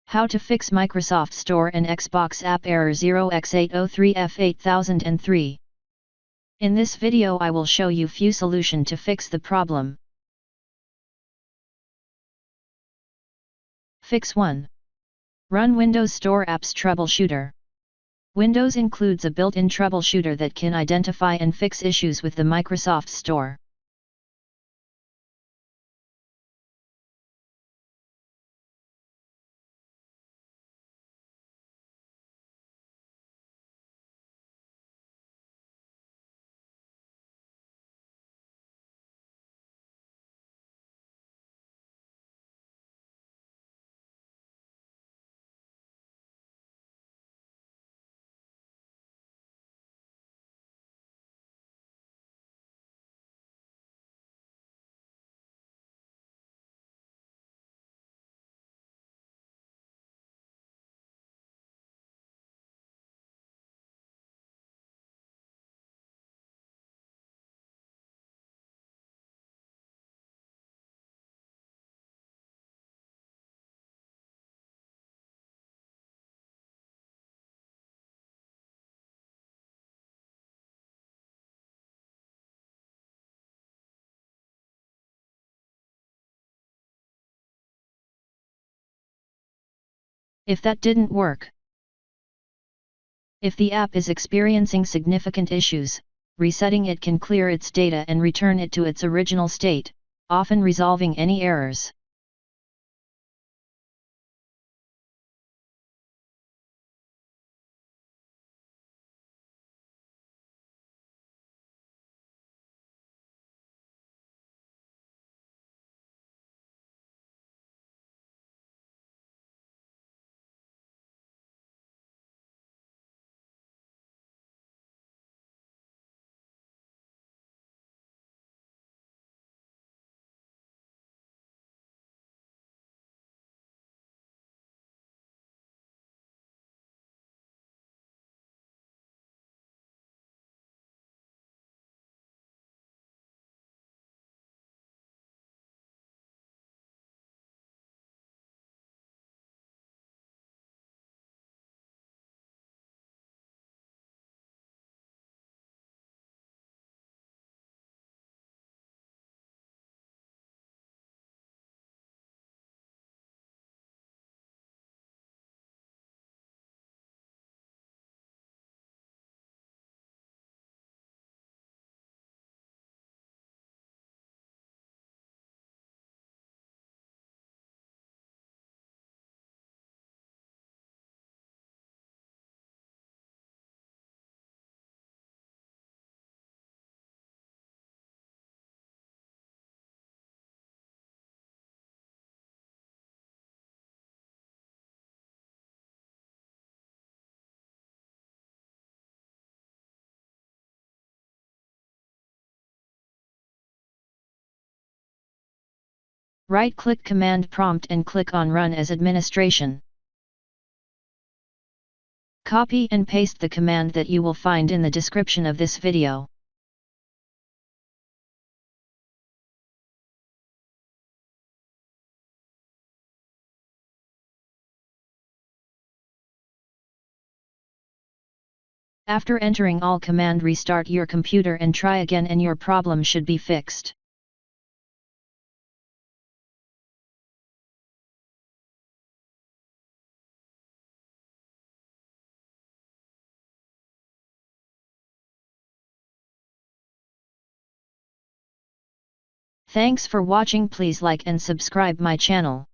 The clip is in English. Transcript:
How to fix Microsoft Store and Xbox app error 0x803F8003. In this video I will show you few solution to fix the problem. Fix 1. Run Windows Store Apps Troubleshooter. Windows includes a built-in troubleshooter that can identify and fix issues with the Microsoft Store. If that didn't work, if the app is experiencing significant issues, resetting it can clear its data and return it to its original state, often resolving any errors. Right-click Command Prompt and click on Run as Administration. Copy and paste the command that you will find in the description of this video. After entering all command, restart your computer and try again and your problem should be fixed. Thanks for watching. Please like and subscribe my channel.